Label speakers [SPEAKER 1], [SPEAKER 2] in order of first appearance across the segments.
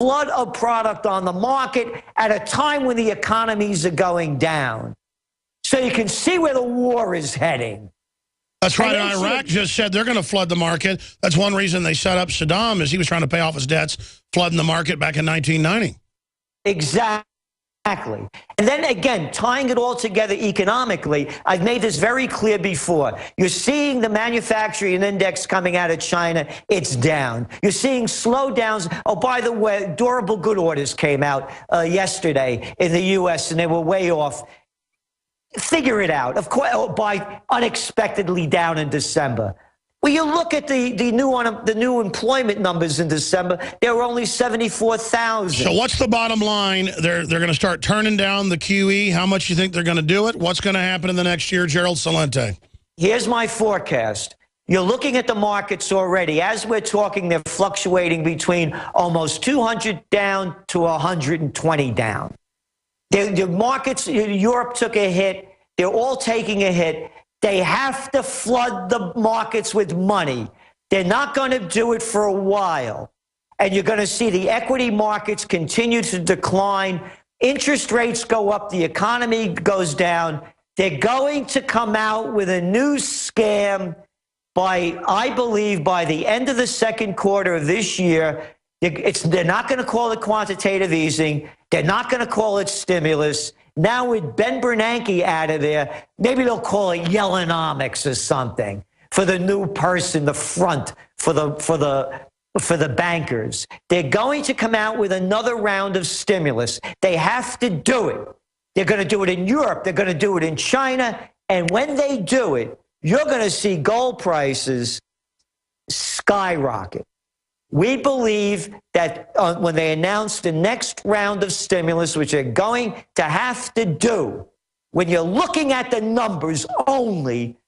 [SPEAKER 1] flood of product on the market at a time when the economies are going down. So you can see where the war is heading.
[SPEAKER 2] That's right. And Iraq just said they're going to flood the market. That's one reason they set up Saddam, is he was trying to pay off his debts, flooding the market back in 1990.
[SPEAKER 1] Exactly. And then again, tying it all together economically, I've made this very clear before. You're seeing the manufacturing index coming out of China, it's down. You're seeing slowdowns. Oh, by the way, durable good orders came out yesterday in the U.S., and they were way off. Figure it out. Of course, by unexpectedly down in December. Well, you look at the new employment numbers in December, there were only 74,000.
[SPEAKER 2] So what's the bottom line? They're going to start turning down the QE. How much you think they're going to do it? What's going to happen in the next year, Gerald Celente?
[SPEAKER 1] Here's my forecast. You're looking at the markets already. As we're talking, they're fluctuating between almost 200 down to 120 down. The markets, Europe took a hit. They're all taking a hit. They have to flood the markets with money. They're not going to do it for a while. And you're going to see the equity markets continue to decline. Interest rates go up. The economy goes down. They're going to come out with a new scam by, I believe, by the end of the second quarter of this year. They're not going to call it quantitative easing. They're not going to call it stimulus. Now with Ben Bernanke out of there, maybe they'll call it Yellenomics or something for the new person, the front for the bankers. They're going to come out with another round of stimulus. They have to do it. They're going to do it in Europe. They're going to do it in China. And when they do it, you're going to see gold prices skyrocket. We believe that when they announce the next round of stimulus, which they're going to have to do, when you're looking at the numbers only,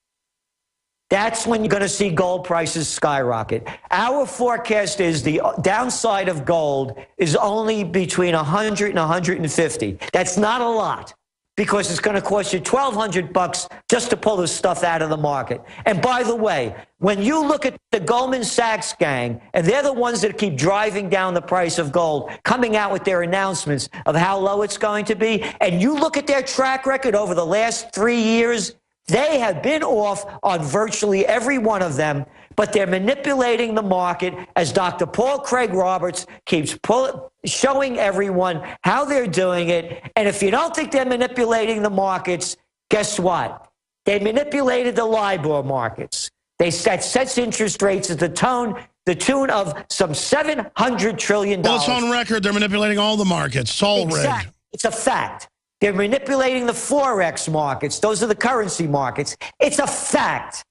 [SPEAKER 1] that's when you're going to see gold prices skyrocket. Our forecast is the downside of gold is only between 100 and 150. That's not a lot, because it's going to cost you $1,200 just to pull this stuff out of the market. And by the way, when you look at the Goldman Sachs gang, and they're the ones that keep driving down the price of gold, coming out with their announcements of how low it's going to be, and you look at their track record over the last 3 years, they have been off on virtually every one of them, but they're manipulating the market, as Dr. Paul Craig Roberts keeps showing everyone how they're doing it. And if you don't think they're manipulating the markets, guess what? They manipulated the LIBOR markets. That sets interest rates at the tune of some $700 trillion.
[SPEAKER 2] Well, it's on record. They're manipulating all the markets. It's all rigged.
[SPEAKER 1] It's a fact. They're manipulating the Forex markets. Those are the currency markets. It's a fact.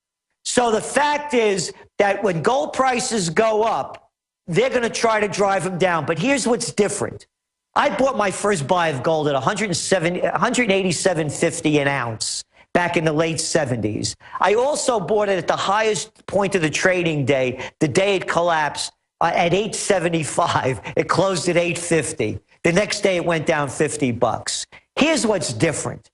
[SPEAKER 1] So the fact is that when gold prices go up, they're going to try to drive them down. But here's what's different. I bought my first buy of gold at $187.50 an ounce back in the late 70s. I also bought it at the highest point of the trading day, the day it collapsed, at $875. It closed at $850. The next day it went down $50. Here's what's different.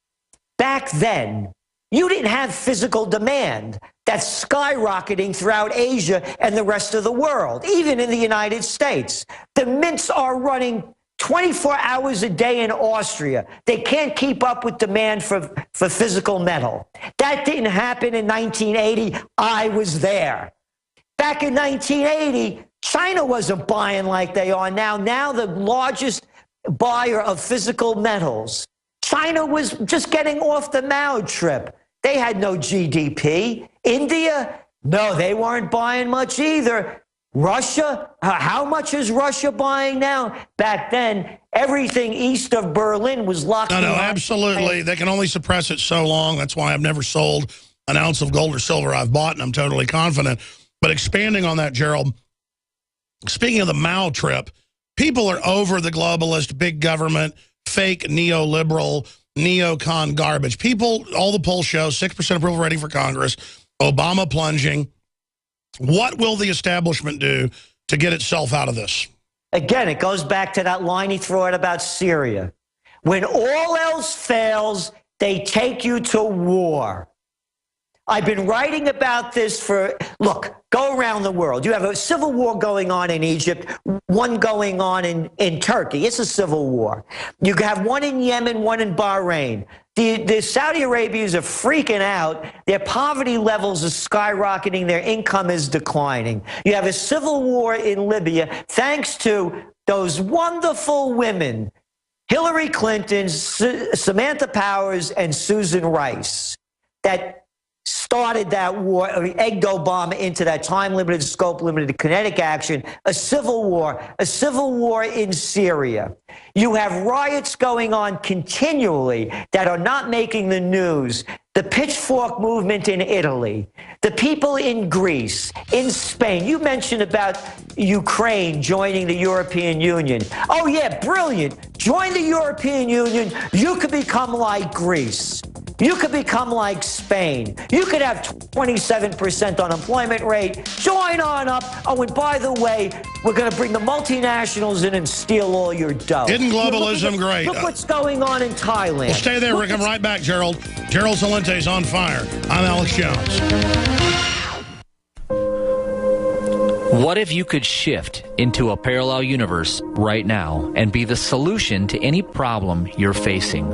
[SPEAKER 1] Back then, you didn't have physical demand that's skyrocketing throughout Asia and the rest of the world, even in the United States. The mints are running 24 hours a day in Austria. They can't keep up with demand for physical metal. That didn't happen in 1980. I was there. Back in 1980, China wasn't buying like they are now. Now the largest buyer of physical metals. China was just getting off the Mao trip. They had no GDP. India, no, they weren't buying much either. Russia, how much is Russia buying now? Back then, everything east of Berlin was locked in.
[SPEAKER 2] No, absolutely. They can only suppress it so long. That's why I've never sold an ounce of gold or silver I've bought, and I'm totally confident. But expanding on that, Gerald, speaking of the Mao trip, people are over the globalist, big government, fake neoliberal, neocon garbage. People, all the polls show 6% approval rating for Congress, Obama plunging. What will the establishment do to get itself out of this?
[SPEAKER 1] Again, it goes back to that line he threw out about Syria. When all else fails, they take you to war. I've been writing about this for, look, go around the world. You have a civil war going on in Egypt, one going on in Turkey. It's a civil war. You have one in Yemen, one in Bahrain. The Saudi Arabians are freaking out. Their poverty levels are skyrocketing. Their income is declining. You have a civil war in Libya thanks to those wonderful women, Hillary Clinton, Samantha Powers, and Susan Rice, that started that war, egged Obama into that time-limited, scope-limited kinetic action, a civil war in Syria. You have riots going on continually that are not making the news. The pitchfork movement in Italy, the people in Greece, in Spain. You mentioned about Ukraine joining the European Union. Oh, yeah, brilliant. Join the European Union. You could become like Greece. You could become like Spain. You could have 27% unemployment rate. Join on up. Oh, and by the way, we're going to bring the multinationals in and steal all your dough.
[SPEAKER 2] Isn't globalism great?
[SPEAKER 1] Look what's going on in Thailand.
[SPEAKER 2] Well, stay there, Rick. I'm right back, Gerald. Gerald Celente's on fire. I'm Alex Jones.
[SPEAKER 3] What if you could shift into a parallel universe right now and be the solution to any problem you're facing?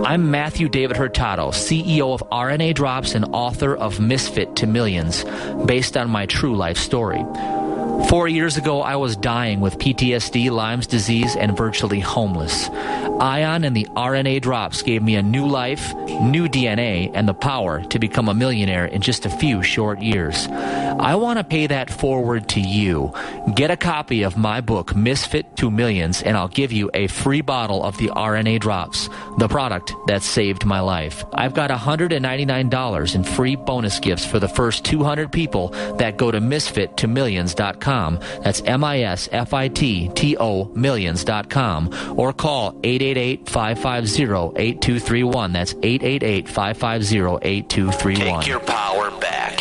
[SPEAKER 3] I'm Matthew David Hurtado, CEO of RNA Drops and author of Misfit to Millions, based on my true life story. 4 years ago, I was dying with PTSD, Lyme's disease, and virtually homeless. Ion and the RNA drops gave me a new life, new DNA, and the power to become a millionaire in just a few short years. I want to pay that forward to you. Get a copy of my book, Misfit to Millions, and I'll give you a free bottle of the RNA drops, the product that saved my life. I've got $199 in free bonus gifts for the first 200 people that go to misfittomillions.com. That's MISFITTO millions.com, or call 888-550-8231. That's 888-550-8231.
[SPEAKER 4] Take your power back.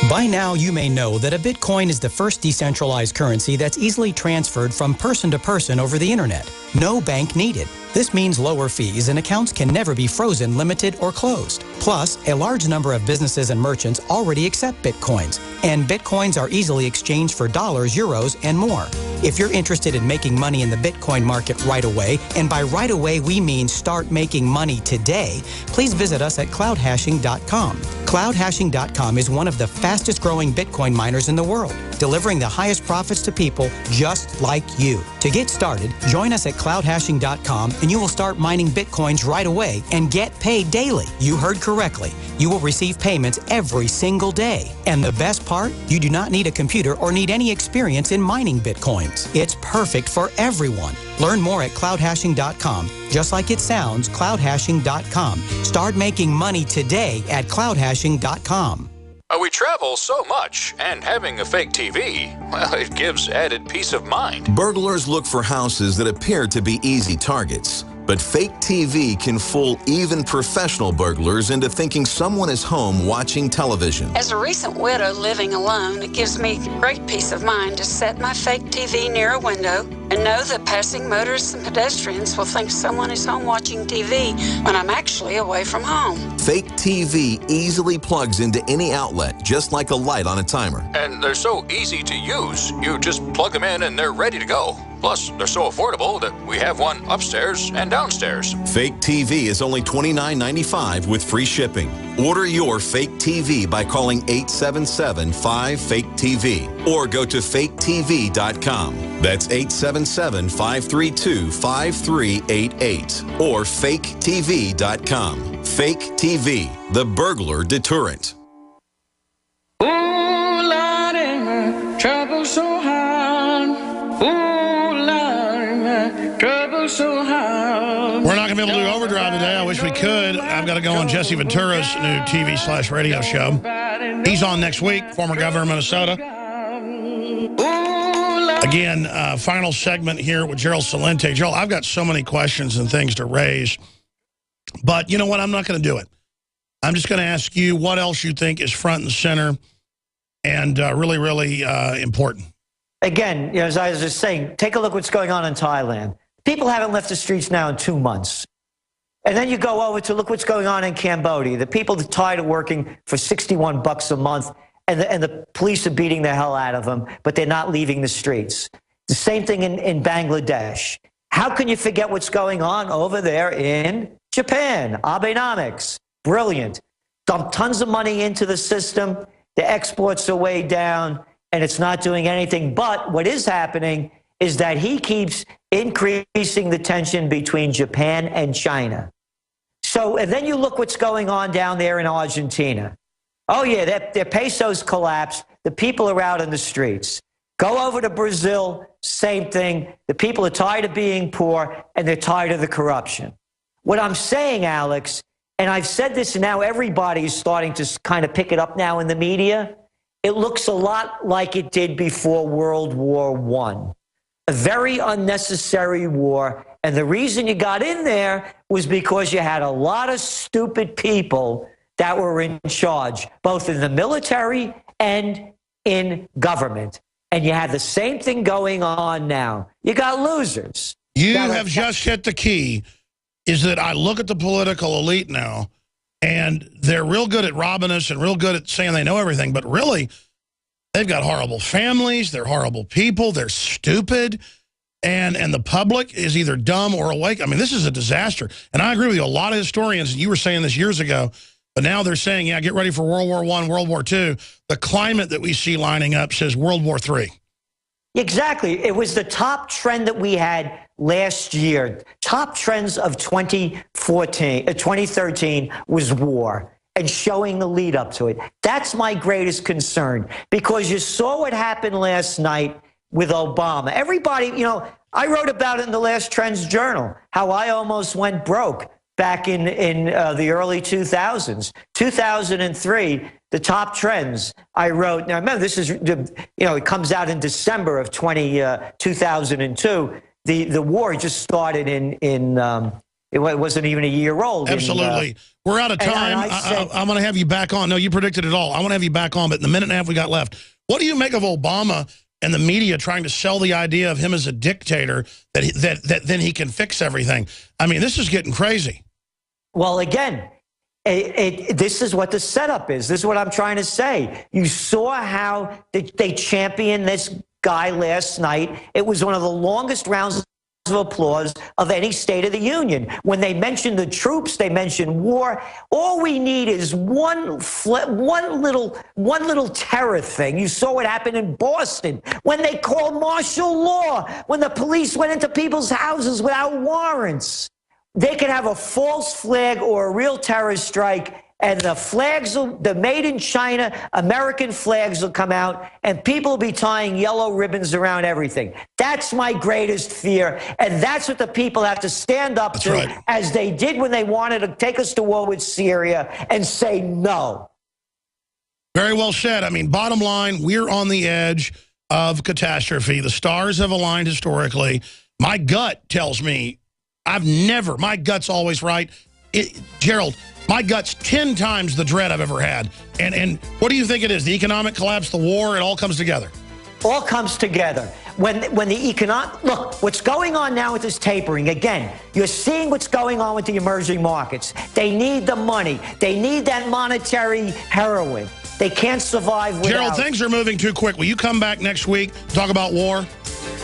[SPEAKER 5] By now, you may know that a Bitcoin is the first decentralized currency that's easily transferred from person to person over the internet. No bank needed. This means lower fees and accounts can never be frozen, limited, or closed. Plus, a large number of businesses and merchants already accept Bitcoins, and Bitcoins are easily exchanged for dollars, euros, and more. If you're interested in making money in the Bitcoin market right away, and by right away we mean start making money today, please visit us at cloudhashing.com. Cloudhashing.com is one of the fastest growing Bitcoin miners in the world, delivering the highest profits to people just like you. To get started, join us at cloudhashing.com and you will start mining Bitcoins right away and get paid daily. You heard correctly. You will receive payments every single day. And the best part, you do not need a computer or need any experience in mining Bitcoins. It's perfect for everyone. Learn more at cloudhashing.com. Just like it sounds, cloudhashing.com. Start making money today at cloudhashing.com.
[SPEAKER 4] We travel so much, and having a fake TV, well, it gives added peace of mind.
[SPEAKER 6] Burglars look for houses that appear to be easy targets. But fake TV can fool even professional burglars into thinking someone is home watching television.
[SPEAKER 7] As a recent widow living alone, it gives me great peace of mind to set my fake TV near a window and know that passing motorists and pedestrians will think someone is home watching TV when I'm actually away from home.
[SPEAKER 6] Fake TV easily plugs into any outlet, just like a light on a timer.
[SPEAKER 4] And they're so easy to use. You just plug them in and they're ready to go. Plus, they're so affordable that we have one upstairs and downstairs.
[SPEAKER 6] Fake TV is only $29.95 with free shipping. Order your fake TV by calling 877-5-FAKE-TV or go to faketv.com. That's 877-532-5388 or faketv.com. Fake TV, the burglar deterrent.
[SPEAKER 8] Ooh, Lordy, my trouble so hard. Ooh, Lordy, my trouble so hard.
[SPEAKER 2] We're not going to be able to do Overdrive today. I wish we could. I've got to go on Jesse Ventura's new TV/radio show. He's on next week, former governor of Minnesota. Again, final segment here with Gerald Celente. Gerald, I've got so many questions and things to raise. But you know what? I'm not going to do it. I'm just going to ask you what else you think is front and center and really, really important.
[SPEAKER 1] Again, you know, as I was just saying, take a look what's going on in Thailand. People haven't left the streets now in 2 months. And then you go over to look what's going on in Cambodia. The people are tired of working for $61 a month, and the police are beating the hell out of them, but they're not leaving the streets. The same thing in Bangladesh. How can you forget what's going on over there in Japan? Abenomics, brilliant. Dump tons of money into the system. The exports are way down, and it's not doing anything. But what is happening is that he keeps increasing the tension between Japan and China. So, and then you look what's going on down there in Argentina. Oh, yeah, their pesos collapsed. The people are out in the streets. Go over to Brazil, same thing. The people are tired of being poor, and they're tired of the corruption. What I'm saying, Alex, and I've said this, and now everybody's starting to kind of pick it up now in the media, it looks a lot like it did before World War I. A very unnecessary war. And the reason you got in there was because you had a lot of stupid people that were in charge, both in the military and in government. And you have the same thing going on now. You got losers.
[SPEAKER 2] You have just hit the key, is that I look at the political elite now, and they're real good at robbing us and real good at saying they know everything, but really, they've got horrible families, they're horrible people, they're stupid, and the public is either dumb or awake. I mean, this is a disaster. And I agree with you. A lot of historians, you were saying this years ago, but now they're saying, yeah, get ready for World War I, World War II. The climate that we see lining up says World War III.
[SPEAKER 1] Exactly. It was the top trend that we had last year. Top trends of 2013 was war and showing the lead up to it. That's my greatest concern, because you saw what happened last night with Obama. Everybody, you know, I wrote about it in the last Trends Journal, how I almost went broke back in the early 2000s. 2003, the top trends I wrote. Now, remember, this is, you know, it comes out in December of 2002. The war just started it wasn't even a year old.
[SPEAKER 2] Absolutely. We're out of time. I'm going to have you back on. No, you predicted it all. I want to have you back on, but in the minute and a half we got left, what do you make of Obama and the media trying to sell the idea of him as a dictator, that then he can fix everything? I mean, this is getting crazy.
[SPEAKER 1] Well, again, this is what the setup is. This is what I'm trying to say. You saw how they championed this guy last night. It was one of the longest rounds of applause of any State of the Union. When they mentioned the troops, they mentioned war. All we need is one little terror thing. You saw what happened in Boston when they called martial law, when the police went into people's houses without warrants. They could have a false flag or a real terrorist strike, and the flags, the made in China American flags will come out, and people will be tying yellow ribbons around everything. That's my greatest fear, and that's what the people have to stand up to, as they did when they wanted to take us to war with Syria, and say no.
[SPEAKER 2] Very well said. I mean, bottom line, we're on the edge of catastrophe. The stars have aligned historically. My gut tells me my gut's always right. Gerald, my gut's 10 times the dread I've ever had. And what do you think it is? The economic collapse, the war, it all comes together.
[SPEAKER 1] All comes together. When the economic, look, what's going on now with this tapering, again, you're seeing what's going on with the emerging markets. They need the money. They need that monetary heroin. They can't survive without.
[SPEAKER 2] Gerald, things are moving too quick. Will you come back next week, talk about war?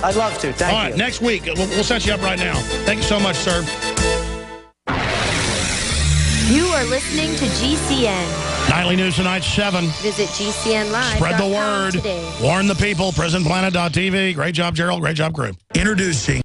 [SPEAKER 1] I'd love to. Thank you.
[SPEAKER 2] All right, next week. We'll set you up right now. Thank you so much, sir.
[SPEAKER 9] You are listening to GCN.
[SPEAKER 2] Nightly News Tonight, 7.
[SPEAKER 9] Visit GCNlive.com
[SPEAKER 2] Spread the word.
[SPEAKER 9] today.
[SPEAKER 2] Warn the people. PrisonPlanet.tv. Great job, Gerald. Great job, crew. Introducing